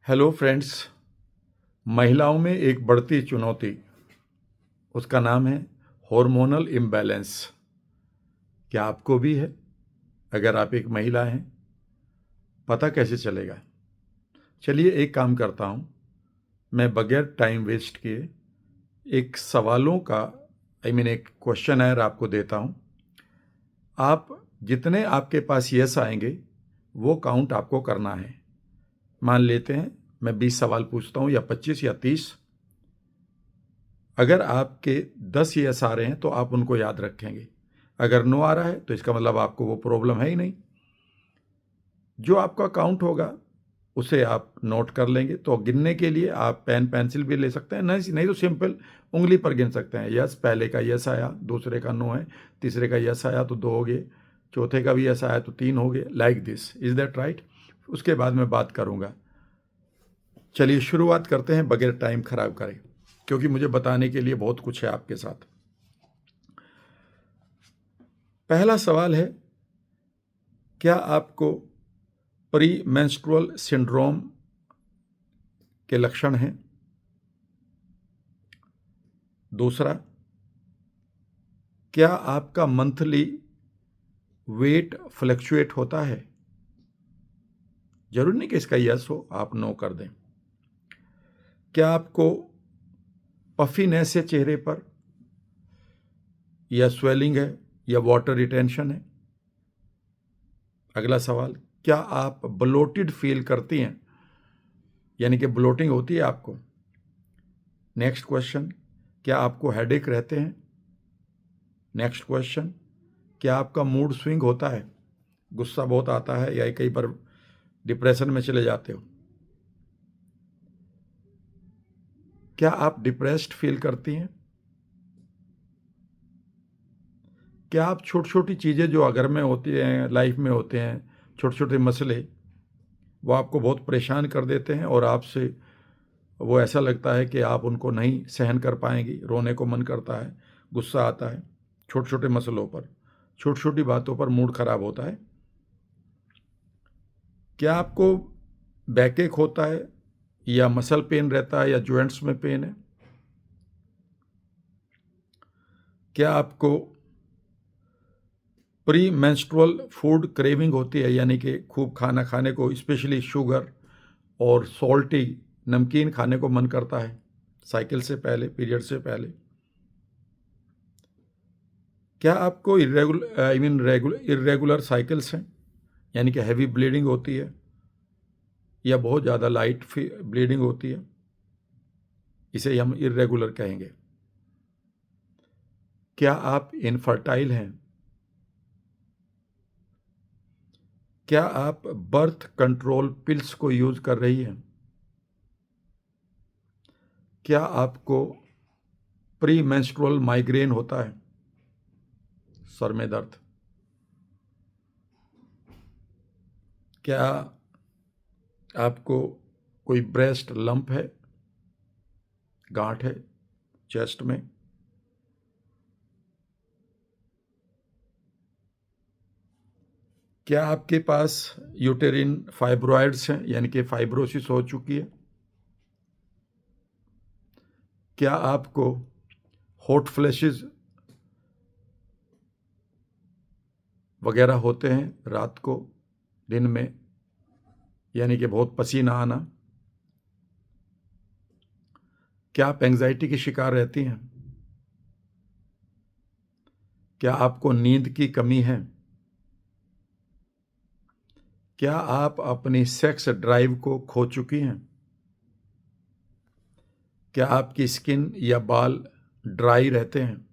Hello friends. महिलाओं में एक बढ़ती चुनौती, उसका नाम है हार्मोनल इम्बैलेंस। क्या आपको भी है? अगर आप एक महिला हैं, पता कैसे चलेगा? चलिए एक काम करता हूँ, मैं बगैर टाइम वेस्ट किए एक सवालों का एक क्वेश्चनर आपको देता हूँ। आप जितने आपके पास यस आएंगे वो काउंट आपको करना है। मान लेते हैं मैं 20 सवाल पूछता हूँ या 25 या 30। अगर आपके 10 यस आ रहे हैं तो आप उनको याद रखेंगे। अगर नो आ रहा है तो इसका मतलब आपको वो प्रॉब्लम है ही नहीं। जो आपका काउंट होगा उसे आप नोट कर लेंगे। तो गिनने के लिए आप पेन पेंसिल भी ले सकते हैं, नहीं तो सिंपल उंगली पर गिन सकते हैं। यस, पहले का यस आया, दूसरे का नो है, तीसरे का यस आया तो 2 हो गए, चौथे का भी यस आया तो 3 हो गए। Like this, is that right? उसके बाद मैं बात करूंगा। चलिए शुरुआत करते हैं बगैर टाइम खराब करें, क्योंकि मुझे बताने के लिए बहुत कुछ है आपके साथ। पहला सवाल है, क्या आपको प्री मेंस्ट्रुअल सिंड्रोम के लक्षण हैं? दूसरा, क्या आपका मंथली वेट फ्लक्चुएट होता है? जरूरी नहीं कि इसका यस हो, आप नो कर दें। क्या आपको पफीनेस है चेहरे पर, या स्वेलिंग है, या वाटर रिटेंशन है? अगला सवाल, क्या आप ब्लोटेड फील करती हैं, यानी कि ब्लोटिंग होती है आपको? नेक्स्ट क्वेश्चन, क्या आपको हेडेक रहते हैं? नेक्स्ट क्वेश्चन, क्या आपका मूड स्विंग होता है, गुस्सा बहुत आता है या कई बार डिप्रेशन में चले जाते हो? क्या आप डिप्रेस्ड फील करती हैं? क्या आप छोटी छोटी चीज़ें जो घर में होती हैं, लाइफ में होते हैं, छोटे छोटे मसले, वो आपको बहुत परेशान कर देते हैं और आपसे वो ऐसा लगता है कि आप उनको नहीं सहन कर पाएंगी, रोने को मन करता है, गुस्सा आता है छोटे छोटे मसलों पर, छोटी छोटी बातों पर मूड खराब होता है? क्या आपको बैकएक होता है, या मसल पेन रहता है, या जॉइंट्स में पेन है? क्या आपको प्री मेंस्ट्रुअल फूड क्रेविंग होती है, यानी कि खूब खाना खाने को, स्पेशली शुगर और सॉल्टी नमकीन खाने को मन करता है साइकिल से पहले, पीरियड से पहले? क्या आपको इरेगुलर साइकिल्स हैं, यानी कि हैवी ब्लीडिंग होती है या बहुत ज़्यादा लाइट ब्लीडिंग होती है? इसे हम इरेगुलर कहेंगे। क्या आप इनफर्टाइल हैं? क्या आप बर्थ कंट्रोल पिल्स को यूज कर रही हैं? क्या आपको प्री मेंस्ट्रुअल माइग्रेन होता है, सर में दर्द? क्या आपको कोई ब्रेस्ट लंप है, गांठ है चेस्ट में? क्या आपके पास यूटेरिन फाइब्रॉइड्स हैं, यानी कि फाइब्रोसिस हो चुकी है? क्या आपको हॉट फ्लैशेस वगैरह होते हैं रात को, दिन में, यानी कि बहुत पसीना आना? क्या आप एंजाइटी की शिकार रहती हैं? क्या आपको नींद की कमी है? क्या आप अपनी सेक्स ड्राइव को खो चुकी हैं? क्या आपकी स्किन या बाल ड्राई रहते हैं?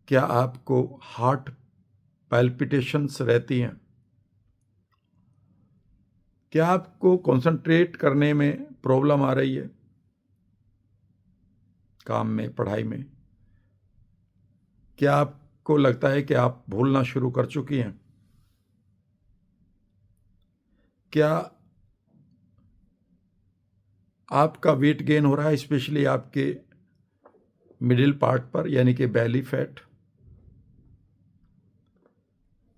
क्या आपको हार्ट पैल्पिटेशंस रहती हैं? क्या आपको कंसंट्रेट करने में प्रॉब्लम आ रही है, काम में, पढ़ाई में? क्या आपको लगता है कि आप भूलना शुरू कर चुकी हैं? क्या आपका वेट गेन हो रहा है, स्पेशली आपके मिडिल पार्ट पर, यानी कि बेली फैट?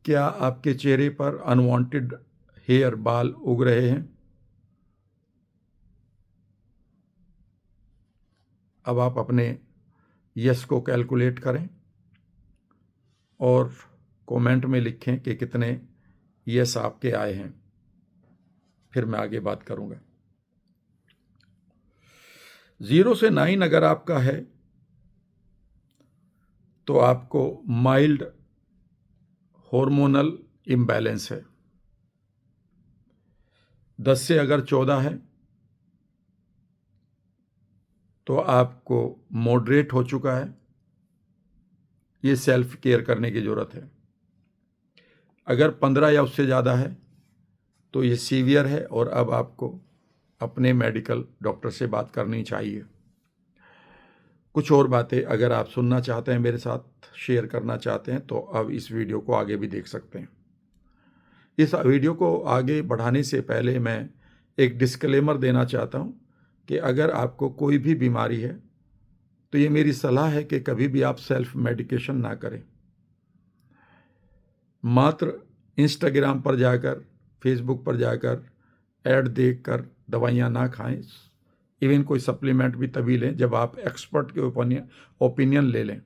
क्या आपके चेहरे पर अनवांटेड हेयर बाल उग रहे हैं। अब आप अपने यस को कैलकुलेट करें और कमेंट में लिखें कि कितने यस आपके आए हैं, फिर मैं आगे बात करूंगा। 0 से 9 अगर आपका है तो आपको माइल्ड हार्मोनल इम्बैलेंस है। 10 से अगर 14 है तो आपको मॉडरेट हो चुका है, ये सेल्फ केयर करने की ज़रूरत है। अगर 15 या उससे ज़्यादा है तो ये सीवियर है और अब आपको अपने मेडिकल डॉक्टर से बात करनी चाहिए। कुछ और बातें अगर आप सुनना चाहते हैं, मेरे साथ शेयर करना चाहते हैं, तो अब इस वीडियो को आगे भी देख सकते हैं। इस वीडियो को आगे बढ़ाने से पहले मैं एक डिस्क्लेमर देना चाहता हूं कि अगर आपको कोई भी बीमारी है तो ये मेरी सलाह है कि कभी भी आप सेल्फ मेडिकेशन ना करें। मात्र इंस्टाग्राम पर जाकर, फेसबुक पर जाकर ऐड देखकर दवाइयाँ ना खाएं। इवन कोई सप्लीमेंट भी तभी लें जब आप एक्सपर्ट के ओपिनियन ले लें।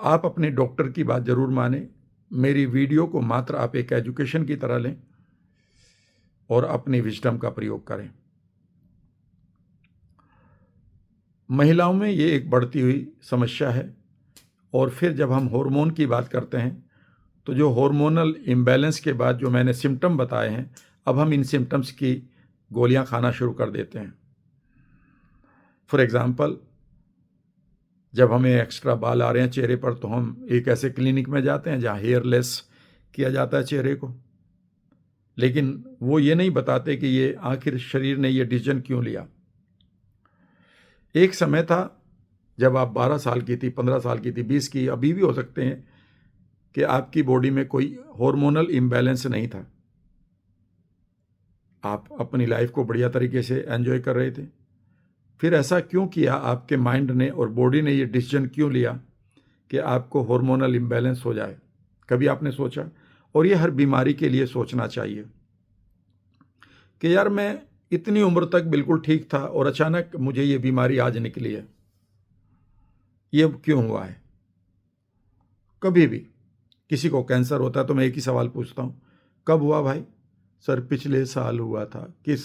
आप अपने डॉक्टर की बात जरूर मानें। मेरी वीडियो को मात्र आप एक एजुकेशन की तरह लें और अपनी विजडम का प्रयोग करें। महिलाओं में ये एक बढ़ती हुई समस्या है। और फिर जब हम हार्मोन की बात करते हैं तो जो हार्मोनल इम्बैलेंस के बाद जो मैंने सिम्टम बताए हैं, अब हम इन सिम्टम्स की गोलियां खाना शुरू कर देते हैं। फॉर एग्जांपल, जब हमें एक्स्ट्रा बाल आ रहे हैं चेहरे पर तो हम एक ऐसे क्लिनिक में जाते हैं जहां हेयरलेस किया जाता है चेहरे को, लेकिन वो ये नहीं बताते कि ये आखिर शरीर ने ये डिसीजन क्यों लिया। एक समय था जब आप 12 साल की थी, 15 साल की थी, 20 की, अभी भी हो सकते हैं कि आपकी बॉडी में कोई हार्मोनल इम्बैलेंस नहीं था। आप अपनी लाइफ को बढ़िया तरीके से एंजॉय कर रहे थे। फिर ऐसा क्यों किया आपके माइंड ने और बॉडी ने ये डिसीजन क्यों लिया कि आपको हार्मोनल इम्बैलेंस हो जाए? कभी आपने सोचा? और ये हर बीमारी के लिए सोचना चाहिए कि यार मैं इतनी उम्र तक बिल्कुल ठीक था और अचानक मुझे ये बीमारी आज निकली है, ये क्यों हुआ है? कभी भी किसी को कैंसर होता है तो मैं एक ही सवाल पूछता हूँ, कब हुआ भाई? सर पिछले साल हुआ था। किस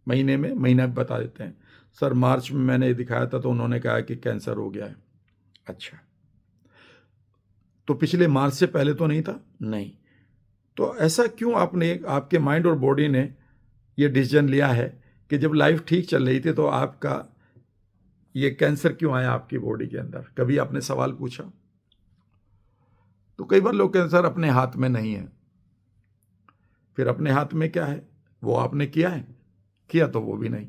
महीने में? महीना भी बता देते हैं। सर मार्च में मैंने दिखाया था तो उन्होंने कहा कि कैंसर हो गया है। अच्छा, तो पिछले मार्च से पहले तो नहीं था? नहीं। तो ऐसा क्यों आपके माइंड और बॉडी ने ये डिसीजन लिया है कि जब लाइफ ठीक चल रही थी तो आपका ये कैंसर क्यों आया आपकी बॉडी के अंदर? कभी आपने सवाल पूछा? तो कई बार लोग कैंसर अपने हाथ में नहीं है। फिर अपने हाथ में क्या है? वो आपने किया है? किया तो वो भी नहीं।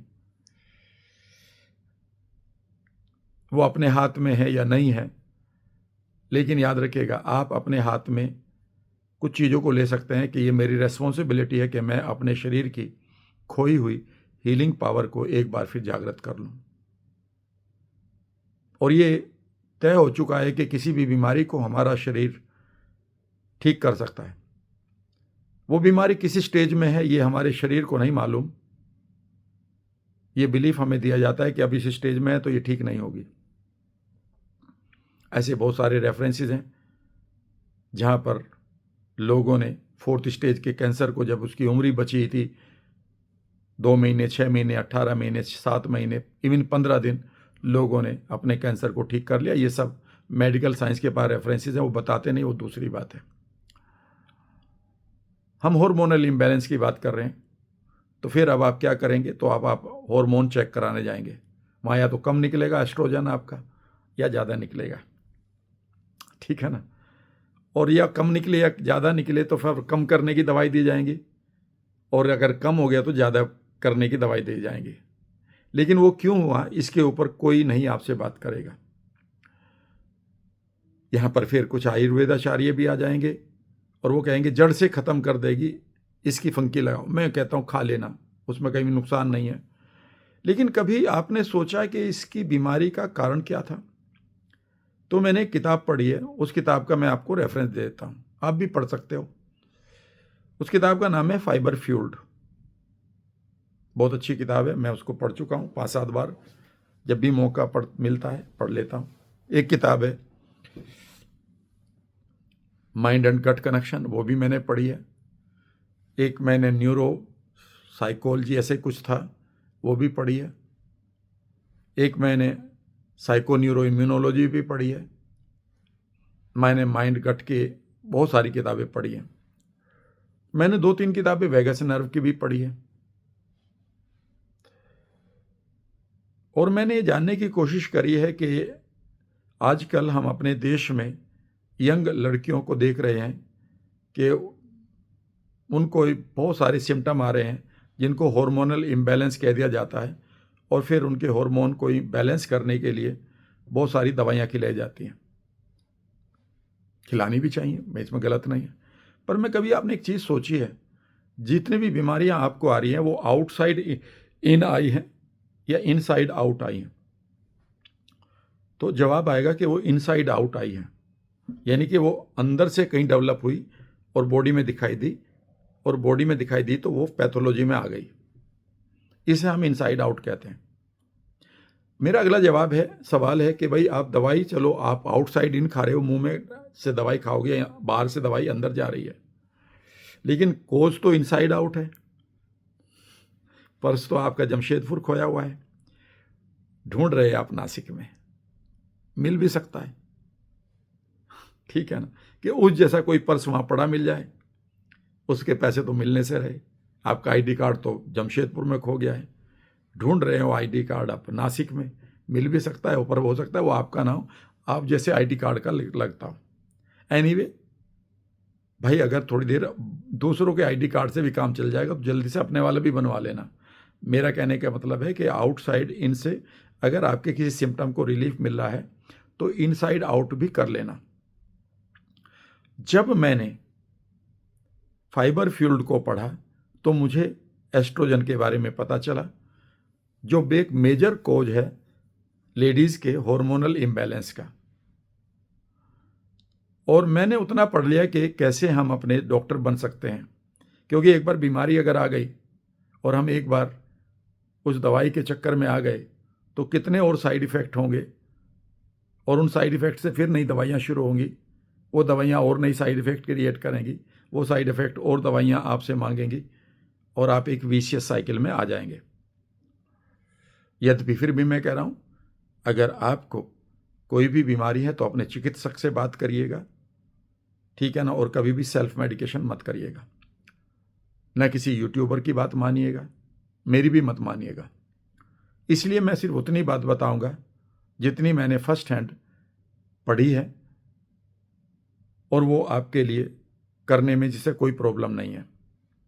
वो अपने हाथ में है या नहीं है, लेकिन याद रखिएगा आप अपने हाथ में कुछ चीज़ों को ले सकते हैं कि ये मेरी रेस्पॉन्सिबिलिटी है कि मैं अपने शरीर की खोई हुई हीलिंग पावर को एक बार फिर जागृत कर लूं। और ये तय हो चुका है कि किसी भी बीमारी को हमारा शरीर ठीक कर सकता है। वो बीमारी किसी स्टेज में है ये हमारे शरीर को नहीं मालूम। ये बिलीफ हमें दिया जाता है कि अब इस स्टेज में है तो ये ठीक नहीं होगी। ऐसे बहुत सारे रेफरेंसेस हैं जहां पर लोगों ने 4th स्टेज के कैंसर को, जब उसकी उम्र ही बची थी 2 महीने, 6 महीने, 18 महीने, 7 महीने, इवन 15 दिन, लोगों ने अपने कैंसर को ठीक कर लिया। ये सब मेडिकल साइंस के पास रेफरेंसेस हैं, वो बताते नहीं, वो दूसरी बात है। हम हार्मोनल इम्बैलेंस की बात कर रहे हैं, तो फिर अब आप क्या करेंगे? तो अब आप हार्मोन चेक कराने जाएंगे। वहाँ या तो कम निकलेगा एस्ट्रोजन आपका या ज़्यादा निकलेगा, ठीक है ना? और या कम निकले या ज़्यादा निकले तो फिर कम करने की दवाई दी जाएंगी, और अगर कम हो गया तो ज़्यादा करने की दवाई दी जाएंगी। लेकिन वो क्यों हुआ इसके ऊपर कोई नहीं आपसे बात करेगा। यहाँ पर फिर कुछ आयुर्वेदाचार्य भी आ जाएंगे और वो कहेंगे जड़ से ख़त्म कर देगी, इसकी फंकी लगाओ। मैं कहता हूँ खा लेना, उसमें कहीं नुकसान नहीं है। लेकिन कभी आपने सोचा कि इसकी बीमारी का कारण क्या था? तो मैंने एक किताब पढ़ी है, उस किताब का मैं आपको रेफरेंस दे देता हूँ, आप भी पढ़ सकते हो। उस किताब का नाम है फाइबर फ्यूल्ड। बहुत अच्छी किताब है, मैं उसको पढ़ चुका हूँ 5-7 बार। जब भी मौका मिलता है पढ़ लेता हूँ। एक किताब है माइंड एंड गट कनेक्शन, वो भी मैंने पढ़ी है। एक मैंने न्यूरो साइकोलॉजी ऐसे कुछ था, वो भी पढ़ी है। एक मैंने साइको न्यूरो इम्यूनोलॉजी भी पढ़ी है। मैंने माइंड गट के बहुत सारी किताबें पढ़ी हैं। मैंने 2-3 किताबें वेगस नर्व की भी पढ़ी है। और मैंने ये जानने की कोशिश करी है कि आजकल हम अपने देश में यंग लड़कियों को देख रहे हैं कि उनको बहुत सारे सिम्टम आ रहे हैं जिनको हार्मोनल इम्बैलेंस कह दिया जाता है, और फिर उनके हार्मोन को बैलेंस करने के लिए बहुत सारी दवाइयाँ खिलाई जाती हैं। खिलानी भी चाहिए, मैं इसमें गलत नहीं है। पर मैं कभी आपने एक चीज़ सोची है, जितनी भी बीमारियां आपको आ रही हैं वो आउटसाइड इन आई हैं या इनसाइड आउट आई हैं? तो जवाब आएगा कि वो इनसाइड आउट आई हैं, यानी कि वो अंदर से कहीं डेवलप हुई और बॉडी में दिखाई दी, और बॉडी में दिखाई दी तो वो पैथोलॉजी में आ गई। इसे हम इनसाइड आउट कहते हैं। मेरा अगला सवाल है कि भाई आप दवाई, चलो आप आउटसाइड इन खा रहे हो, मुंह में से दवाई खाओगे, बाहर से दवाई अंदर जा रही है, लेकिन कोज तो इनसाइड आउट है। पर्स तो आपका जमशेदपुर खोया हुआ है, ढूंढ रहे आप नासिक में, मिल भी सकता है, ठीक है ना, कि उस जैसा कोई पर्स वहां पड़ा मिल जाए, उसके पैसे तो मिलने से रहे। आपका आईडी कार्ड तो जमशेदपुर में खो गया है, ढूंढ रहे हो आईडी कार्ड आप नासिक में, मिल भी सकता है, ऊपर हो सकता है वो आपका ना हो, आप जैसे आईडी कार्ड का लगता हो। एनीवे भाई, अगर थोड़ी देर दूसरों के आईडी कार्ड से भी काम चल जाएगा तो जल्दी से अपने वाला भी बनवा लेना। मेरा कहने का मतलब है कि आउटसाइड इन से अगर आपके किसी सिम्टम को रिलीफ मिल रहा है तो इनसाइड आउट भी कर लेना। जब मैंने फाइबर फ्यूल्ड को पढ़ा तो मुझे एस्ट्रोजन के बारे में पता चला, जो एक मेजर कोज है लेडीज के हार्मोनल इम्बैलेंस का। और मैंने उतना पढ़ लिया कि कैसे हम अपने डॉक्टर बन सकते हैं, क्योंकि एक बार बीमारी अगर आ गई और हम एक बार उस दवाई के चक्कर में आ गए तो कितने और साइड इफ़ेक्ट होंगे, और उन साइड इफ़ेक्ट से फिर नई दवाइयाँ शुरू होंगी, वो दवाइयाँ और नई साइड इफ़ेक्ट क्रिएट करेंगी, वो साइड इफ़ेक्ट और दवाइयाँ आपसे मांगेंगी, और आप एक विशियस साइकिल में आ जाएंगे। यद्यपि फिर भी मैं कह रहा हूँ, अगर आपको कोई भी बीमारी है तो अपने चिकित्सक से बात करिएगा, ठीक है ना, और कभी भी सेल्फ मेडिकेशन मत करिएगा, न किसी यूट्यूबर की बात मानिएगा, मेरी भी मत मानिएगा। इसलिए मैं सिर्फ उतनी बात बताऊंगा जितनी मैंने फर्स्ट हैंड पढ़ी है, और वो आपके लिए करने में जिससे कोई प्रॉब्लम नहीं है।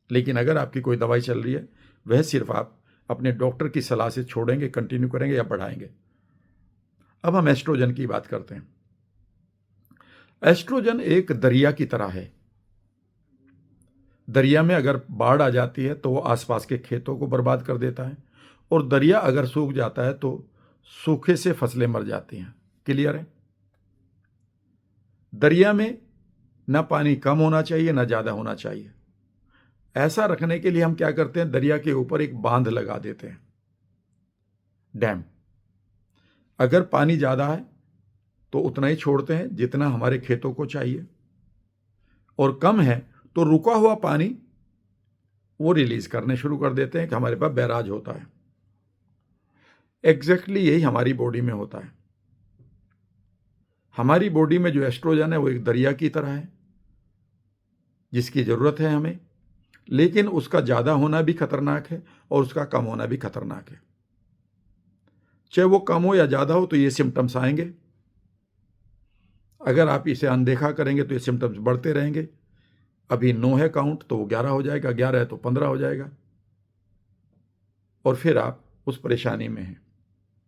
लेकिन अगर आपकी कोई दवाई चल रही है, वह सिर्फ आप अपने डॉक्टर की सलाह से छोड़ेंगे, कंटिन्यू करेंगे या बढ़ाएंगे। अब हम एस्ट्रोजन की बात करते हैं। एस्ट्रोजन एक दरिया की तरह है। दरिया में अगर बाढ़ आ जाती है तो वो आसपास के खेतों को बर्बाद कर देता है, और दरिया अगर सूख जाता है तो सूखे से फसलें मर जाती हैं। क्लियर है? दरिया में ना पानी कम होना चाहिए ना ज़्यादा होना चाहिए। ऐसा रखने के लिए हम क्या करते हैं, दरिया के ऊपर एक बांध लगा देते हैं, डैम। अगर पानी ज़्यादा है तो उतना ही छोड़ते हैं जितना हमारे खेतों को चाहिए, और कम है तो रुका हुआ पानी वो रिलीज करने शुरू कर देते हैं कि हमारे पास बैराज होता है। एग्जैक्टली यही हमारी बॉडी में होता है। हमारी बॉडी में जो एस्ट्रोजन है वो एक दरिया की तरह है जिसकी जरूरत है हमें, लेकिन उसका ज्यादा होना भी खतरनाक है और उसका कम होना भी खतरनाक है। चाहे वो कम हो या ज्यादा हो तो ये सिम्टम्स आएंगे। अगर आप इसे अनदेखा करेंगे तो ये सिम्टम्स बढ़ते रहेंगे। अभी 9 है काउंट तो वो 11 हो जाएगा, 11 है तो 15 हो जाएगा, और फिर आप उस परेशानी में हैं।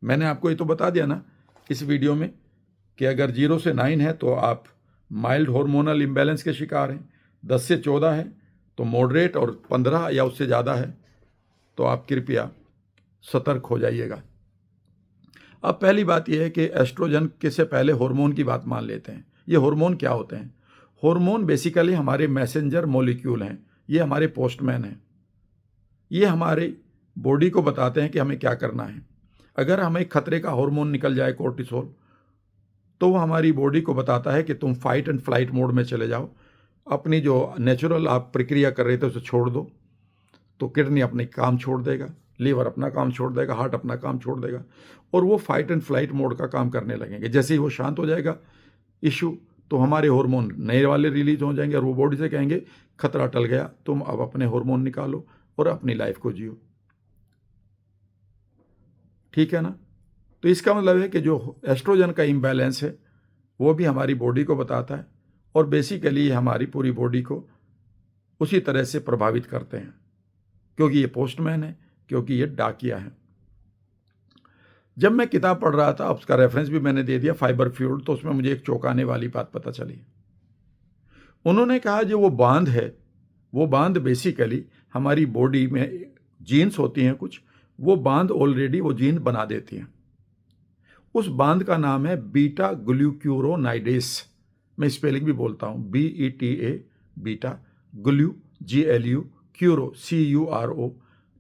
मैंने आपको ये तो बता दिया ना इस वीडियो में कि अगर 0 से 9 है तो आप माइल्ड हार्मोनल इम्बैलेंस के शिकार हैं, 10 से 14 है तो मॉडरेट, और 15 या उससे ज़्यादा है तो आप कृपया सतर्क हो जाइएगा। अब पहली बात यह है कि एस्ट्रोजन के से पहले हार्मोन की बात मान लेते हैं। ये हार्मोन क्या होते हैं? हार्मोन बेसिकली हमारे मैसेंजर मॉलिक्यूल हैं, ये हमारे पोस्टमैन हैं। ये हमारे बॉडी को बताते हैं कि हमें क्या करना है। अगर हमें खतरे का हार्मोन निकल जाए कोर्टिसोल, तो वो हमारी बॉडी को बताता है कि तुम फाइट एंड फ्लाइट मोड में चले जाओ, अपनी जो नेचुरल आप प्रक्रिया कर रहे थे उसे छोड़ दो। तो किडनी अपने काम छोड़ देगा, लीवर अपना काम छोड़ देगा, हार्ट अपना काम छोड़ देगा, और वो फाइट एंड फ्लाइट मोड का काम करने लगेंगे। जैसे ही वो शांत हो जाएगा इशू, तो हमारे हार्मोन नए वाले रिलीज हो जाएंगे और वो बॉडी से कहेंगे खतरा टल गया, तुम अब अपने हार्मोन निकालो और अपनी लाइफ को जियो। ठीक है ना? तो इसका मतलब है कि जो एस्ट्रोजन का इम्बैलेंस है वो भी हमारी बॉडी को बताता है, और बेसिकली हमारी पूरी बॉडी को उसी तरह से प्रभावित करते हैं, क्योंकि ये पोस्टमैन है, क्योंकि ये डाकिया है। जब मैं किताब पढ़ रहा था, उसका रेफरेंस भी मैंने दे दिया, फाइबर फ्यूल्ड, तो उसमें मुझे एक चौंकाने वाली बात पता चली। उन्होंने कहा जो वो बांध है, वो बांध बेसिकली हमारी बॉडी में जीन्स होती हैं कुछ, वो बांध ऑलरेडी वो जीन बना देती हैं। उस बांध का नाम है बीटा ग्लूक्यूरोनाइडेस। मैं स्पेलिंग भी बोलता हूँ, BETA, beta, glue GLU, क्यूरो CURO,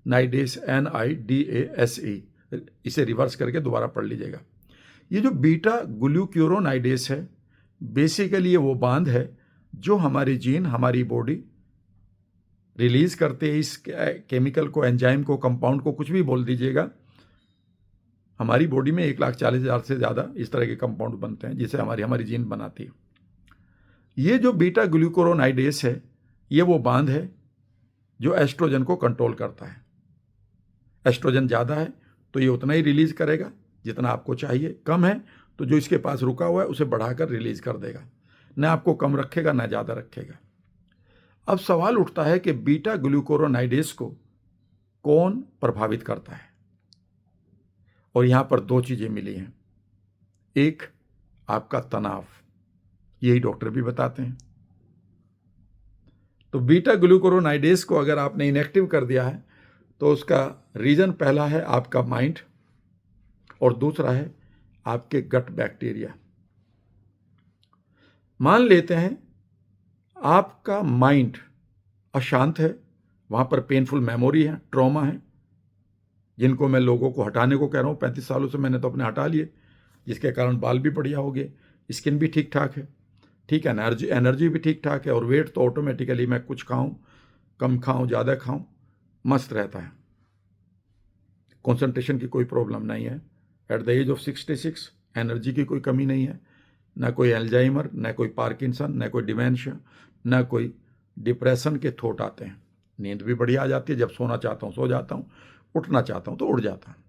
नाइडेस NIDASE। इसे रिवर्स करके दोबारा पढ़ लीजिएगा। ये जो बीटा ग्लूक्यूरोनाइडेस है, बेसिकली ये वो बांध है जो हमारी जीन, हमारी बॉडी रिलीज करते हैं। इस केमिकल को, एंजाइम को, कंपाउंड को, कुछ भी बोल दीजिएगा। हमारी बॉडी में 1,40,000 से ज़्यादा इस तरह के कंपाउंड बनते हैं जिसे हमारी जीन बनाती है। ये जो बीटा ग्लूक्यूरोनाइडेस है, ये वो बांध है जो एस्ट्रोजन को कंट्रोल करता है। एस्ट्रोजन ज़्यादा है तो ये उतना ही रिलीज करेगा जितना आपको चाहिए, कम है तो जो इसके पास रुका हुआ है उसे बढ़ाकर रिलीज कर देगा, ना आपको कम रखेगा ना ज़्यादा रखेगा। अब सवाल उठता है कि बीटा ग्लूक्यूरोनाइडेस को कौन प्रभावित करता है? और यहां पर दो चीजें मिली हैं। एक, आपका तनाव, यही डॉक्टर भी बताते हैं। तो बीटा ग्लूक्यूरोनाइडेस को अगर आपने इनएक्टिव कर दिया है तो उसका रीजन पहला है आपका माइंड, और दूसरा है आपके गट बैक्टीरिया। मान लेते हैं आपका माइंड अशांत है, वहां पर पेनफुल मेमोरी है, ट्रॉमा है, जिनको मैं लोगों को हटाने को कह रहा हूँ। 35 सालों से मैंने तो अपने हटा लिए, जिसके कारण बाल भी बढ़िया हो गए, स्किन भी ठीक ठाक है, ठीक है, एनर्जी भी ठीक ठाक है, और वेट तो ऑटोमेटिकली मैं कुछ खाऊं, कम खाऊं, ज़्यादा खाऊं, मस्त रहता है। कंसंट्रेशन की कोई प्रॉब्लम नहीं है। At the age of 66 energy की कोई कमी नहीं है, ना कोई एल्जाइमर, ना कोई पार्किंसन, ना कोई डिमेंशिया, ना कोई डिप्रेशन के थॉट आते हैं। नींद भी बढ़िया आ जाती है, जब सोना चाहता हूँ सो जाता हूँ, उठना चाहता हूं तो उठ जाता हूं।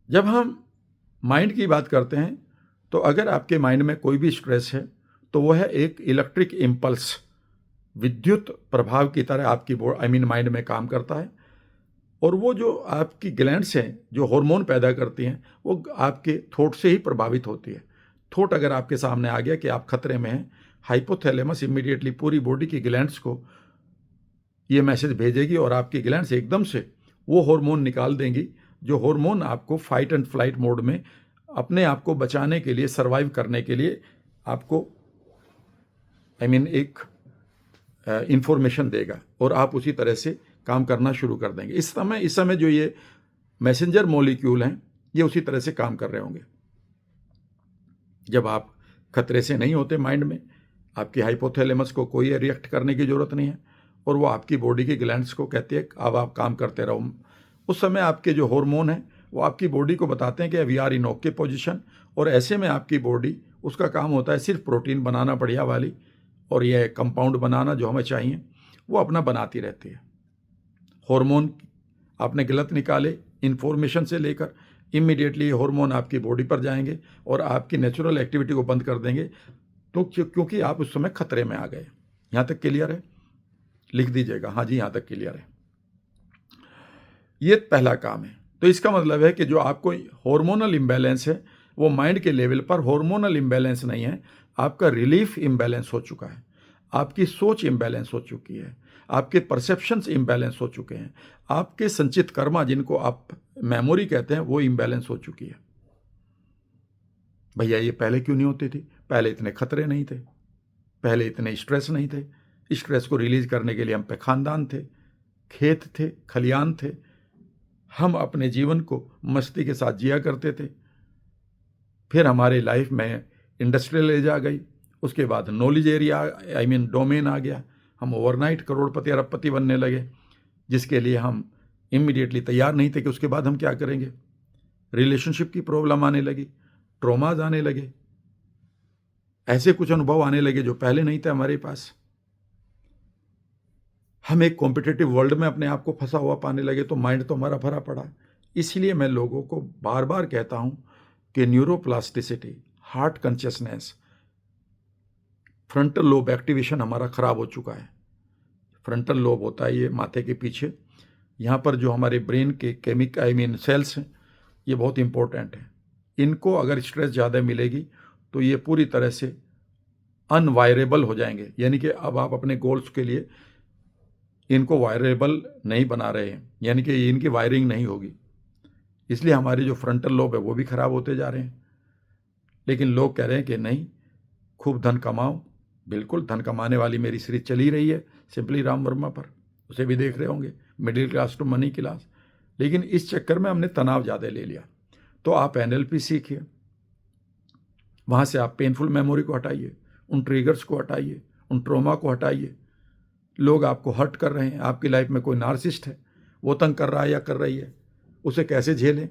जब हम माइंड की बात करते हैं तो अगर आपके माइंड में कोई भी स्ट्रेस है तो वह है एक इलेक्ट्रिक इम्पल्स, विद्युत प्रभाव की तरह आपकी माइंड में काम करता है, और वो जो आपकी ग्लैंड्स हैं जो हार्मोन पैदा करती हैं वो आपके थॉट से ही प्रभावित होती है। थॉट अगर आपके सामने आ गया कि आप खतरे में हैं, हाइपोथैलेमस इमीडिएटली पूरी बॉडी की ग्लैंड्स को ये मैसेज भेजेगी और आपकी ग्लैंड्स एकदम से वो हार्मोन निकाल देंगी जो हार्मोन आपको फाइट एंड फ्लाइट मोड में अपने आप को बचाने के लिए, सर्वाइव करने के लिए आपको एक इंफॉर्मेशन देगा, और आप उसी तरह से काम करना शुरू कर देंगे। इस समय जो ये मैसेंजर मॉलिक्यूल हैं ये उसी तरह से काम कर रहे होंगे। जब आप खतरे से नहीं होते माइंड में, आपकी हाइपोथैलेमस को कोई रिएक्ट करने की जरूरत नहीं है, और वो आपकी बॉडी की ग्लैंड्स को कहती है अब आप काम करते रहो। उस समय आपके जो हार्मोन हैं वो आपकी बॉडी को बताते हैं कि we are in okay position, और ऐसे में आपकी बॉडी, उसका काम होता है सिर्फ प्रोटीन बनाना बढ़िया वाली, और ये कंपाउंड बनाना जो हमें चाहिए वो अपना बनाती रहती है। हार्मोन आपने गलत निकाले इंफॉर्मेशन से लेकर, इमीडिएटली ये हार्मोन आपकी बॉडी पर जाएंगे और आपकी नेचुरल एक्टिविटी को बंद कर देंगे, तो क्योंकि आप उस समय खतरे में आ गए। यहाँ तक क्लियर है? लिख दीजिएगा, हाँ जी यहाँ तक क्लियर है। ये पहला काम है। तो इसका मतलब है कि जो आपको हार्मोनल इम्बैलेंस है वो माइंड के लेवल पर हार्मोनल इम्बैलेंस नहीं है, आपका रिलीफ इम्बैलेंस हो चुका है। आपकी सोच इम्बैलेंस हो चुकी है, आपके परसेप्शंस इम्बैलेंस हो चुके हैं, आपके संचित कर्मा जिनको आप मेमोरी कहते हैं वो इम्बैलेंस हो चुकी है। भैया ये पहले क्यों नहीं होती थी? पहले इतने खतरे नहीं थे, पहले इतने स्ट्रेस नहीं थे। स्ट्रेस को रिलीज करने के लिए हम पे खानदान थे, खेत थे, खलियान थे। हम अपने जीवन को मस्ती के साथ जिया करते थे। फिर हमारे लाइफ में इंडस्ट्रियल एज आ गई, उसके बाद नॉलेज एरिया डोमेन आ गया। हम ओवरनाइट करोड़पति अरबपति बनने लगे, जिसके लिए हम इमीडिएटली तैयार नहीं थे कि उसके बाद हम क्या करेंगे। रिलेशनशिप की प्रॉब्लम आने लगी, ट्रॉमाज आने लगे, ऐसे कुछ अनुभव आने लगे जो पहले नहीं थे हमारे पास। हम एक कॉम्पिटिटिव वर्ल्ड में अपने आप को फंसा हुआ पाने लगे, तो माइंड तो हमारा भरा पड़ा। इसलिए मैं लोगों को बार बार कहता हूं कि neuroplasticity, heart consciousness, frontal lobe activation हमारा खराब हो चुका है। फ्रंटल लोब होता है ये माथे के पीछे, यहाँ पर जो हमारे ब्रेन के सेल्स हैं, ये बहुत इंपॉर्टेंट है। इनको अगर स्ट्रेस ज़्यादा मिलेगी तो ये पूरी तरह से अनवायरेबल हो जाएंगे, यानी कि अब आप अपने गोल्स के लिए इनको वायरेबल नहीं बना रहे हैं, यानी कि इनकी वायरिंग नहीं होगी। इसलिए हमारे जो फ्रंटल लोब है वो भी खराब होते जा रहे हैं। लेकिन लोग कह रहे हैं कि नहीं, खूब धन कमाओ। बिल्कुल, धन कमाने वाली मेरी सीरीज चली रही है सिंपली राम वर्मा पर, उसे भी देख रहे होंगे, middle class to money class. लेकिन इस चक्कर में हमने तनाव ज़्यादा ले लिया। तो आप NLP सीखिए, वहाँ से आप पेनफुल मेमोरी को हटाइए, उन ट्रिगर्स को हटाइए, उन ट्रॉमा को हटाइए। लोग आपको हर्ट कर रहे हैं, आपकी लाइफ में कोई नार्सिस्ट है, वो तंग कर रहा है या कर रही है, उसे कैसे झेलें।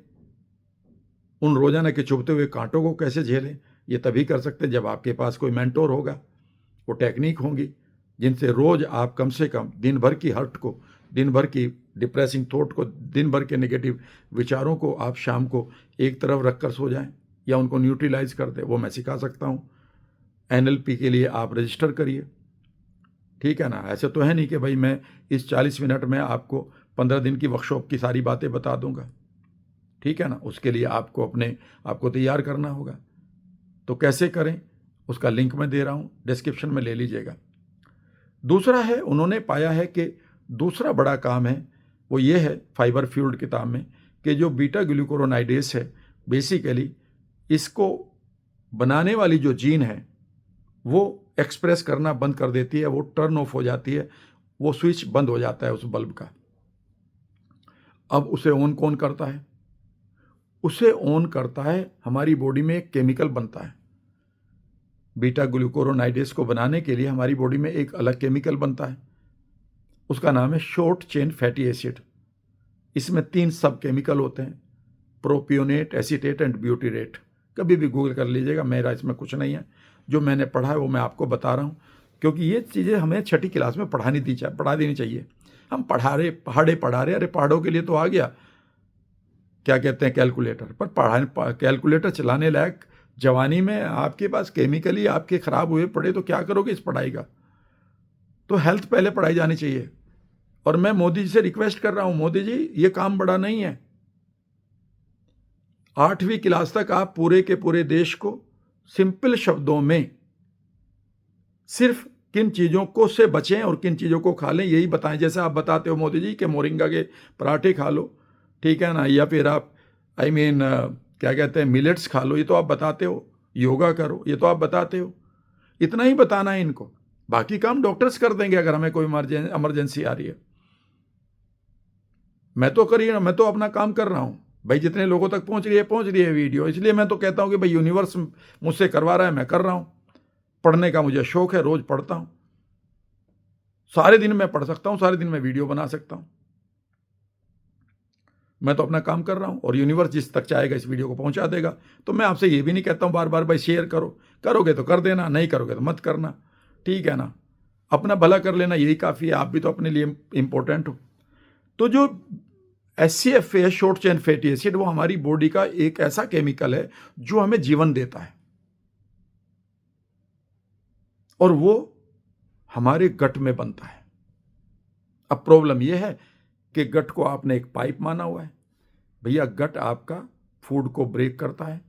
उन रोजाना के चुभते हुए कांटों को कैसे झेलें, ये तभी कर सकते जब आपके पास कोई मेंटोर होगा। वो टेक्निक होंगी जिनसे रोज आप कम से कम दिन भर की हर्ट को, दिन भर की डिप्रेसिंग थॉट को, दिन भर के नेगेटिव विचारों को आप शाम को एक तरफ रखकर सो जाएं या उनको न्यूट्रलाइज कर दें। वो मैं सिखा सकता हूँ। NLP के लिए आप रजिस्टर करिए, ठीक है ना। ऐसे तो है नहीं कि भाई मैं इस 40 मिनट में आपको 15 दिन की वर्कशॉप की सारी बातें बता दूंगा, ठीक है ना। उसके लिए आपको तैयार करना होगा। तो कैसे करें, उसका लिंक मैं दे रहा हूँ, डिस्क्रिप्शन में ले लीजिएगा। दूसरा है, उन्होंने पाया है कि दूसरा बड़ा काम है वो ये है फाइबर फ्यूल्ड किताब में, कि जो बीटा ग्लूकुरोनाइडेस है, बेसिकली इसको बनाने वाली जो जीन है वो एक्सप्रेस करना बंद कर देती है, वो टर्न ऑफ हो जाती है, वो स्विच बंद हो जाता है उस बल्ब का। अब उसे ऑन कौन करता है? उसे ऑन करता है, हमारी बॉडी में एक केमिकल बनता है। बीटा ग्लूकुरोनाइडेस को बनाने के लिए हमारी बॉडी में एक अलग केमिकल बनता है, उसका नाम है शॉर्ट चेन फैटी एसिड। इसमें 3 सब केमिकल होते हैं, प्रोपियोनेट, एसीटेट एंड ब्यूटीरेट। कभी भी गूगल कर लीजिएगा, मेरा इसमें कुछ नहीं है। जो मैंने पढ़ा है वो मैं आपको बता रहा हूँ, क्योंकि ये चीज़ें हमें 6ठी क्लास में पढ़ा देनी चाहिए। हम पढ़ा रहे, अरे पहाड़ों के लिए तो आ गया, क्या कहते हैं, कैलकुलेटर। पर कैलकुलेटर चलाने लायक जवानी में आपके पास केमिकली आपके खराब हुए पड़े तो क्या करोगे इस पढ़ाई का। तो हेल्थ पहले पढ़ाई जानी चाहिए। और मैं मोदी जी से रिक्वेस्ट कर रहा हूं, मोदी जी ये काम बड़ा नहीं है। 8वीं क्लास तक आप पूरे के पूरे देश को सिंपल शब्दों में सिर्फ किन चीजों को से बचें और किन चीजों को खा लें यही बताएं। जैसे आप बताते हो मोदी जी कि मोरिंगा के पराठे खा लो, ठीक है ना, या फिर आप क्या कहते हैं, मिलेट्स खा लो, ये तो आप बताते हो। योगा करो, ये तो आप बताते हो। इतना ही बताना है इनको, बाकी काम डॉक्टर्स कर देंगे अगर हमें कोई इमरजेंसी आ रही है। मैं तो मैं तो अपना काम कर रहा हूं भाई, जितने लोगों तक पहुंच रही है वीडियो। इसलिए मैं तो कहता हूं कि भाई यूनिवर्स मुझसे करवा रहा है, मैं कर रहा हूं। पढ़ने का मुझे शौक है, रोज पढ़ता हूं, सारे दिन मैं पढ़ सकता हूं, सारे दिन मैं वीडियो बना सकता हूं। मैं तो अपना काम कर रहा हूं और यूनिवर्स जिस तक चाहेगा इस वीडियो को पहुंचा देगा। तो मैं आपसे ये भी नहीं कहता हूं बार बार भाई शेयर करो, करोगे तो कर देना, नहीं करोगे तो मत करना, ठीक है ना। अपना भला कर लेना, यही काफ़ी है। आप भी तो अपने लिए इंपॉर्टेंट हो। तो जो SCF है, शॉर्ट चेन फैटी एसिड, वो हमारी बॉडी का एक ऐसा केमिकल है जो हमें जीवन देता है, और वो हमारे गट में बनता है। अब प्रॉब्लम यह है कि गट को आपने एक पाइप माना हुआ है। भैया गट आपका फूड को ब्रेक करता है,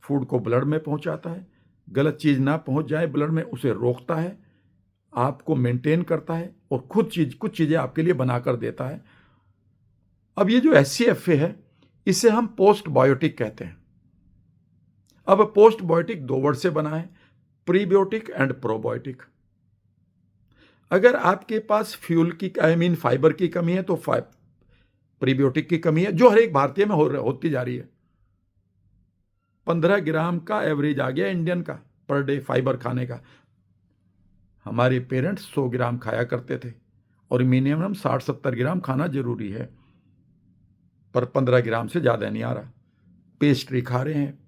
फूड को ब्लड में पहुंचाता है, गलत चीज ना पहुंच जाए ब्लड में उसे रोकता है, आपको मेंटेन करता है और कुछ चीज़ें आपके लिए बनाकर देता है। अब ये जो SCFA है, इसे हम पोस्ट बायोटिक कहते हैं। अब पोस्ट बायोटिक 2 वर्ड से बना है, प्रीबायोटिक एंड प्रोबायोटिक। अगर आपके पास फ्यूल की फाइबर की कमी है तो प्रीबायोटिक की कमी है, जो हर एक भारतीय में होती जा रही है। 15 ग्राम का एवरेज आ गया इंडियन का पर डे फाइबर खाने का। हमारे पेरेंट्स 100 ग्राम खाया करते थे और मिनिमम 60-70 ग्राम खाना जरूरी है, पर 15 ग्राम से ज़्यादा नहीं आ रहा। पेस्ट्री खा रहे हैं,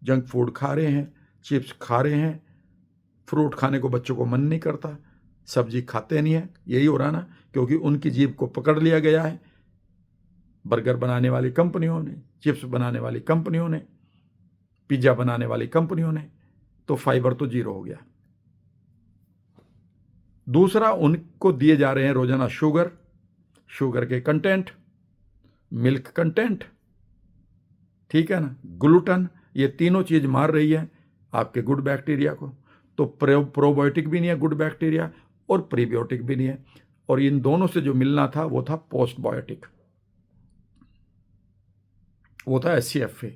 जंक फूड खा रहे हैं, चिप्स खा रहे हैं, फ्रूट खाने को बच्चों को मन नहीं करता, सब्जी खाते नहीं है। यही हो रहा ना, क्योंकि उनकी जीभ को पकड़ लिया गया है बर्गर बनाने वाली कंपनियों ने, चिप्स बनाने वाली कंपनियों ने, पिज्ज़ा बनाने वाली कंपनियों ने। तो फाइबर तो 0 हो गया। दूसरा, उनको दिए जा रहे हैं रोजाना शुगर के कंटेंट, मिल्क कंटेंट, ठीक है ना, ग्लूटन। ये तीनों चीज मार रही है आपके गुड बैक्टीरिया को। तो प्रोबायोटिक भी नहीं है गुड बैक्टीरिया, और प्रीबायोटिक भी नहीं है। और इन दोनों से जो मिलना था वो था पोस्ट बायोटिक, वो था SCFA।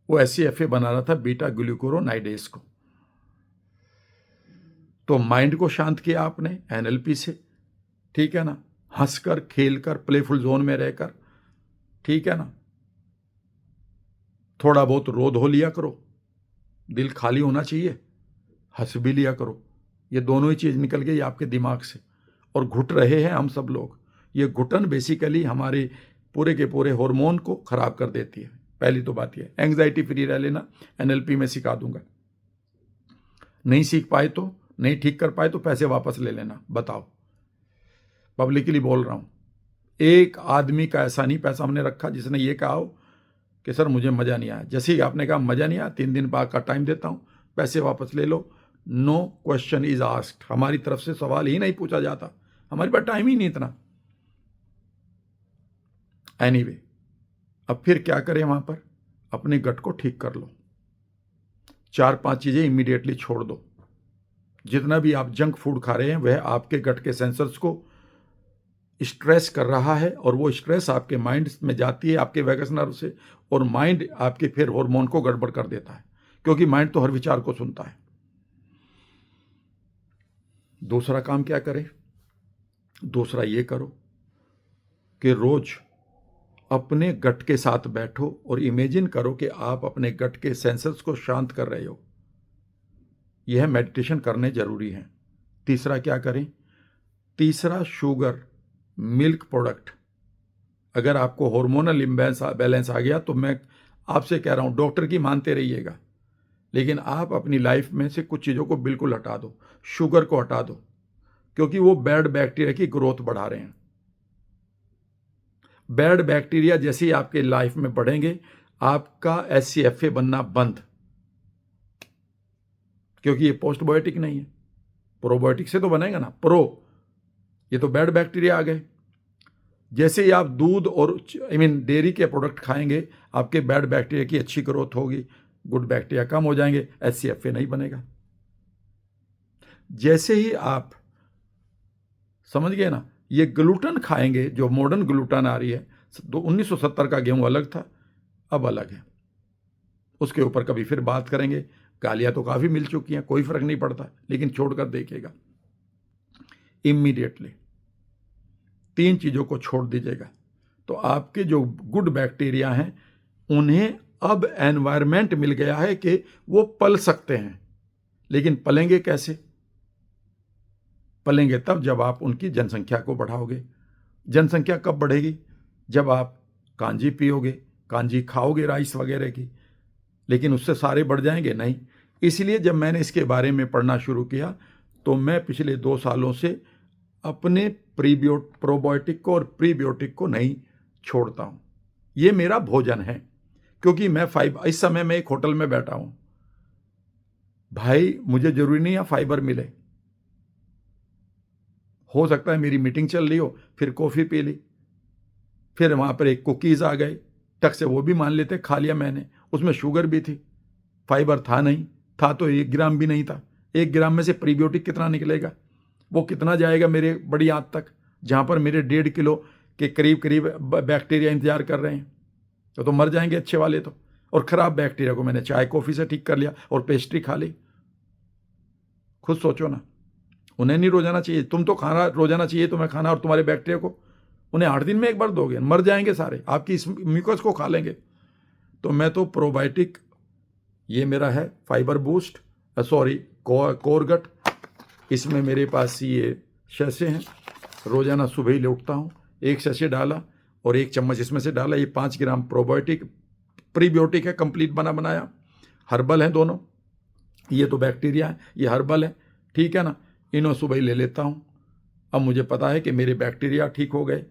वो SCFA बना रहा था बीटा ग्लूकुरोनाइडेज को। तो माइंड को शांत किया आपने NLP से, ठीक है ना, हंसकर खेलकर प्लेफुल जोन में रहकर, ठीक है ना। थोड़ा बहुत रो धो लिया करो, दिल खाली होना चाहिए, हंस भी लिया करो। ये दोनों ही चीज निकल गई आपके दिमाग से और घुट रहे हैं हम सब लोग। ये घुटन बेसिकली हमारे पूरे के पूरे हार्मोन को खराब कर देती है। पहली तो बात ये, एंग्जाइटी फ्री रह लेना, NLP में सिखा दूंगा। नहीं सीख पाए तो, नहीं ठीक कर पाए तो पैसे वापस ले लेना। बताओ, पब्लिकली बोल रहा हूं। एक आदमी का ऐसा नहीं पैसा हमने रखा जिसने ये कहा हो कि सर मुझे मजा नहीं आया। जैसे ही आपने कहा मजा नहीं आया, 3 दिन बाद का टाइम देता हूं, पैसे वापस ले लो। No question is asked. हमारी तरफ से सवाल ही नहीं पूछा जाता, हमारे पास टाइम ही नहीं इतना। एनीवे, अब फिर क्या करें वहां पर? अपने गट को ठीक कर लो। 4-5 चीजें इमीडिएटली छोड़ दो। जितना भी आप जंक फूड खा रहे हैं वह आपके गट के सेंसर्स को स्ट्रेस कर रहा है, और वो स्ट्रेस आपके माइंड में जाती है, आपके वैगस नर्व से, और माइंड आपके फिर हार्मोन को गड़बड़ कर देता है, क्योंकि माइंड तो हर विचार को सुनता है। दूसरा काम क्या करें? दूसरा ये करो कि रोज अपने गट के साथ बैठो और इमेजिन करो कि आप अपने गट के सेंसर्स को शांत कर रहे हो। यह मेडिटेशन करने जरूरी है। तीसरा क्या करें? तीसरा, शुगर, मिल्क प्रोडक्ट। अगर आपको हार्मोनल इम्बैलेंस आ गया तो मैं आपसे कह रहा हूं, डॉक्टर की मानते रहिएगा, लेकिन आप अपनी लाइफ में से कुछ चीज़ों को बिल्कुल हटा दो। शुगर को हटा दो, क्योंकि वो बैड बैक्टीरिया की ग्रोथ बढ़ा रहे हैं। बैड बैक्टीरिया जैसे ही आपके लाइफ में बढ़ेंगे, आपका SCFA बनना बंद, क्योंकि ये पोस्ट बायोटिक नहीं है। प्रोबायोटिक से तो बनेगा ना। ये तो बैड बैक्टीरिया आ गए। जैसे ही आप दूध और डेयरी के प्रोडक्ट खाएंगे, आपके बैड बैक्टीरिया की अच्छी ग्रोथ होगी, गुड बैक्टीरिया कम हो जाएंगे, SCFA नहीं बनेगा। जैसे ही आप, समझ गए ना, ये ग्लूटन खाएंगे, जो मॉडर्न ग्लूटन आ रही है, 1970 का गेहूं अलग था, अब अलग है। उसके ऊपर कभी फिर बात करेंगे। गालियां तो काफी मिल चुकी हैं, कोई फर्क नहीं पड़ता, लेकिन छोड़कर देखिएगा इमीडिएटली। 3 चीजों को छोड़ दीजिएगा तो आपके जो गुड बैक्टीरिया हैं, उन्हें अब एनवायरनमेंट मिल गया है कि वो पल सकते हैं। लेकिन पलेंगे कैसे? पलेंगे तब जब आप उनकी जनसंख्या को बढ़ाओगे। जनसंख्या कब बढ़ेगी? जब आप कांजी पियोगे, कांजी खाओगे राइस वगैरह की। लेकिन उससे सारे बढ़ जाएंगे? नहीं। इसलिए जब मैंने इसके बारे में पढ़ना शुरू किया तो मैं पिछले 2 सालों से अपने प्रोबायोटिक को और प्रीबायोटिक को नहीं छोड़ता हूं। ये मेरा भोजन है, क्योंकि मैं इस समय मैं एक होटल में बैठा हूं भाई, मुझे जरूरी नहीं है फाइबर मिले। हो सकता है मेरी मीटिंग चल रही हो, फिर कॉफी पी ली, फिर वहां पर एक कुकीज आ गए, टक से वो भी मान लेते, खा लिया मैंने, उसमें शुगर भी थी, फाइबर था नहीं, था तो 1 ग्राम भी नहीं था। 1 ग्राम में से प्रीबायोटिक कितना निकलेगा? वो कितना जाएगा मेरे बड़ी आंत तक, जहाँ पर मेरे 1.5 किलो के करीब करीब बैक्टीरिया इंतजार कर रहे हैं। तो मर जाएंगे अच्छे वाले तो। और ख़राब बैक्टीरिया को मैंने चाय कॉफ़ी से ठीक कर लिया और पेस्ट्री खा ली। खुद सोचो ना, उन्हें नहीं रोजाना चाहिए, तुम तो खाना रोजाना चाहिए तुम्हें खाना, और तुम्हारे बैक्टीरिया को उन्हें 8 दिन में एक बार दोगे, मर जाएंगे सारे, आपकी इस म्यूकस को खा लेंगे। तो मैं तो प्रोबायोटिक, ये मेरा है फाइबर बूस्ट, सॉरी कोरगट, इसमें मेरे पास ये शैसे हैं। रोजाना सुबह ही ले उठता हूँ, 1 शैसे डाला और 1 चम्मच इसमें से डाला। ये 5 ग्राम प्रोबायोटिक प्रीबायोटिक है, कंप्लीट बना बनाया। हर्बल है दोनों, ये तो बैक्टीरिया है, ये हर्बल है, ठीक है ना। इन्हों सुबह ही ले लेता हूँ। अब मुझे पता है कि मेरे बैक्टीरिया ठीक हो गए,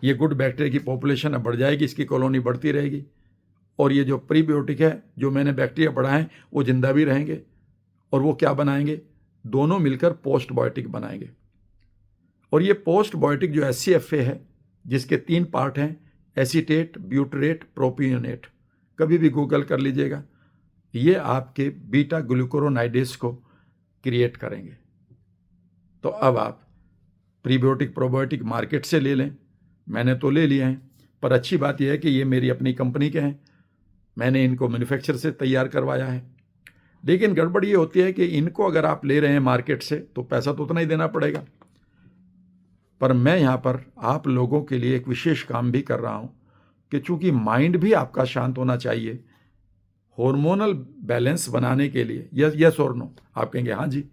ये गुड बैक्टीरिया की पॉपुलेशन अब बढ़ जाएगी, इसकी कॉलोनी बढ़ती रहेगी। और ये जो प्रीबायोटिक है, जो मैंने बैक्टीरिया बढ़ाए, वो जिंदा भी रहेंगे। और वो क्या बनाएंगे, दोनों मिलकर पोस्टबायोटिक बनाएंगे। और ये पोस्टबायोटिक जो SCFA है, जिसके 3 पार्ट हैं, एसीटेट, ब्यूटरेट, प्रोपियोनेट, कभी भी गूगल कर लीजिएगा, ये आपके बीटा ग्लूकुरोनाइडेज को क्रिएट करेंगे। तो अब आप प्रीबायोटिक प्रोबायोटिक मार्केट से ले लें, मैंने तो ले लिए हैं, पर अच्छी बात यह है कि ये मेरी अपनी कंपनी के हैं, मैंने इनको मैन्युफैक्चर से तैयार करवाया है। लेकिन गड़बड़ ये होती है कि इनको अगर आप ले रहे हैं मार्केट से तो पैसा तो उतना ही देना पड़ेगा। पर मैं यहाँ पर आप लोगों के लिए एक विशेष काम भी कर रहा हूँ कि चूंकि माइंड भी आपका शांत होना चाहिए, हार्मोनल बैलेंस बनाने के लिए, यस और नो, आप कहेंगे हाँ जी,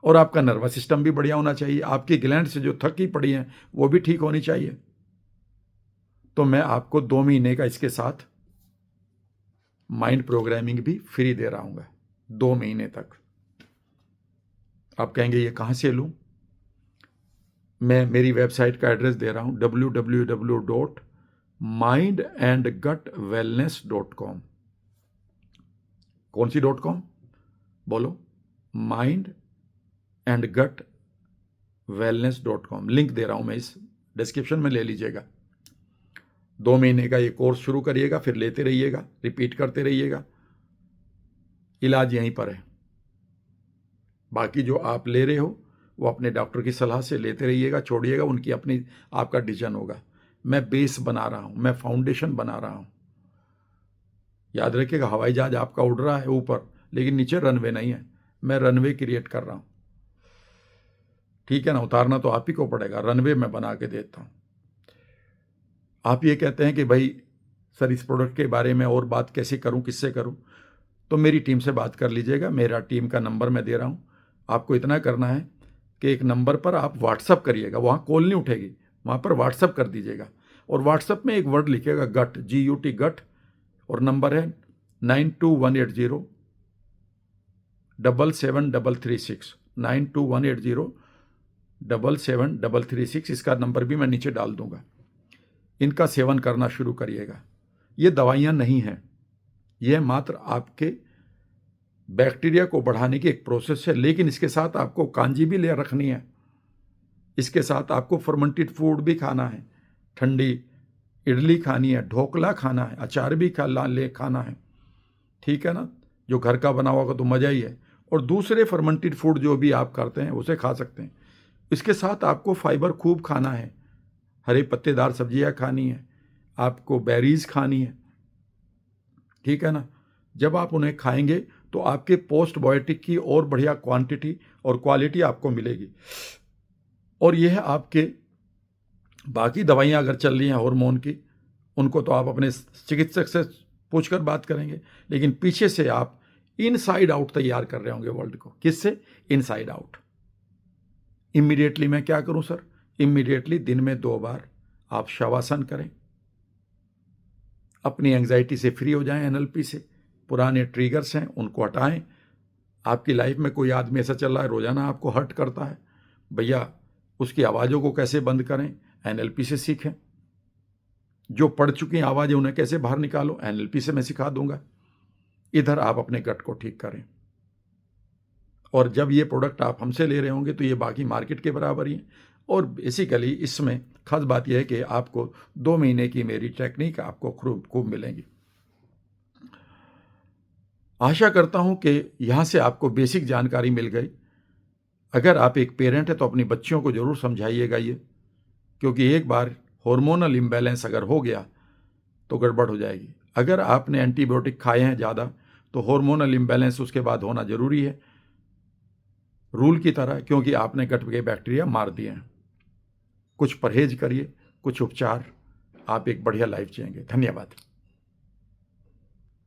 और आपका नर्वस सिस्टम भी बढ़िया होना चाहिए, आपकी ग्लैंड से जो थकी पड़ी हैं वो भी ठीक होनी चाहिए। तो मैं आपको 2 महीने का इसके साथ माइंड प्रोग्रामिंग भी फ्री दे रहा हूँ 2 महीने तक। आप कहेंगे ये कहाँ से लूँ? मैं मेरी वेबसाइट का एड्रेस दे रहा हूँ, www.mindandgutwellness.com। कौन सी .com? बोलो, mindandgutwellness.com। लिंक दे रहा हूँ मैं इस डिस्क्रिप्शन में, ले लीजिएगा। 2 महीने का ये कोर्स शुरू करिएगा, फिर लेते रहिएगा, रिपीट करते रहिएगा, इलाज यहीं पर है। बाकी जो आप ले रहे हो वो अपने डॉक्टर की सलाह से लेते रहिएगा, छोड़िएगा, उनकी अपनी आपका डिसीजन होगा। मैं बेस बना रहा हूँ, मैं फाउंडेशन बना रहा हूँ। याद रखिएगा, हवाई जहाज आपका उड़ रहा है ऊपर, लेकिन नीचे रनवे नहीं है, मैं रनवे क्रिएट कर रहा हूँ, ठीक है ना। उतारना तो आप ही को पड़ेगा, रनवे मैं बना के देता हूँ। आप ये कहते हैं कि भाई सर इस प्रोडक्ट के बारे में और बात कैसे करूँ, किससे करूँ? तो मेरी टीम से बात कर लीजिएगा, मेरा टीम का नंबर मैं दे रहा हूँ। आपको इतना करना है कि एक नंबर पर आप व्हाट्सअप करिएगा, वहाँ कॉल नहीं उठेगी, वहाँ पर व्हाट्सअप कर दीजिएगा। और व्हाट्सअप में एक वर्ड लिखिएगा गट, GUT गट, और नंबर है 9218077336, 9218077336। इसका नंबर भी मैं नीचे डाल दूंगा। इनका सेवन करना शुरू करिएगा। ये दवाइयाँ नहीं हैं, यह मात्र आपके बैक्टीरिया को बढ़ाने की एक प्रोसेस है। लेकिन इसके साथ आपको कांजी भी ले रखनी है, इसके साथ आपको फर्मेंटेड फूड भी खाना है, ठंडी इडली खानी है, ढोकला खाना है, अचार भी खाना है, ठीक है ना। जो घर का बना हुआ तो मज़ा ही है। और दूसरे फर्मेंटेड फूड जो भी आप करते हैं उसे खा सकते हैं। इसके साथ आपको फाइबर खूब खाना है, हरे पत्तेदार सब्जियां खानी है, आपको बेरीज खानी है, ठीक है ना। जब आप उन्हें खाएंगे तो आपके पोस्टबायोटिक की और बढ़िया क्वांटिटी और क्वालिटी आपको मिलेगी। और यह आपके बाकी दवाइयाँ अगर चल रही हैं हार्मोन की, उनको तो आप अपने चिकित्सक से पूछकर बात करेंगे, लेकिन पीछे से आप इनसाइड आउट तैयार कर रहे होंगे वर्ल्ड को। किससे? Inside out. इमीडिएटली मैं क्या करूं सर? इमीडिएटली दिन में 2 बार आप शवासन करें, अपनी एंग्जाइटी से फ्री हो जाएं, NLP से। पुराने ट्रिगर्स हैं उनको हटाएं। आपकी लाइफ में कोई आदमी ऐसा चल रहा है रोजाना आपको हर्ट करता है, भैया उसकी आवाज़ों को कैसे बंद करें, NLP से सीखें। जो पढ़ चुकी आवाज़ें उन्हें कैसे बाहर निकालो, NLP से मैं सिखा दूंगा। इधर आप अपने गट को ठीक करें। और जब ये प्रोडक्ट आप हमसे ले रहे होंगे तो ये बाकी मार्केट के बराबर ही है। और बेसिकली इसमें खास बात यह है कि आपको 2 महीने की मेरी टेक्निक आपको खूब मिलेंगी। आशा करता हूं कि यहां से आपको बेसिक जानकारी मिल गई। अगर आप एक पेरेंट हैं तो अपनी बच्चियों को ज़रूर समझाइएगा ये, क्योंकि एक बार हार्मोनल इम्बैलेंस अगर हो गया तो गड़बड़ हो जाएगी। अगर आपने एंटीबायोटिक खाए हैं ज़्यादा तो हार्मोनल इम्बैलेंस उसके बाद होना ज़रूरी है, रूल की तरह, क्योंकि आपने गट के बैक्टीरिया मार दिए हैं। कुछ परहेज करिए, कुछ उपचार, आप एक बढ़िया लाइफ जिएंगे। धन्यवाद।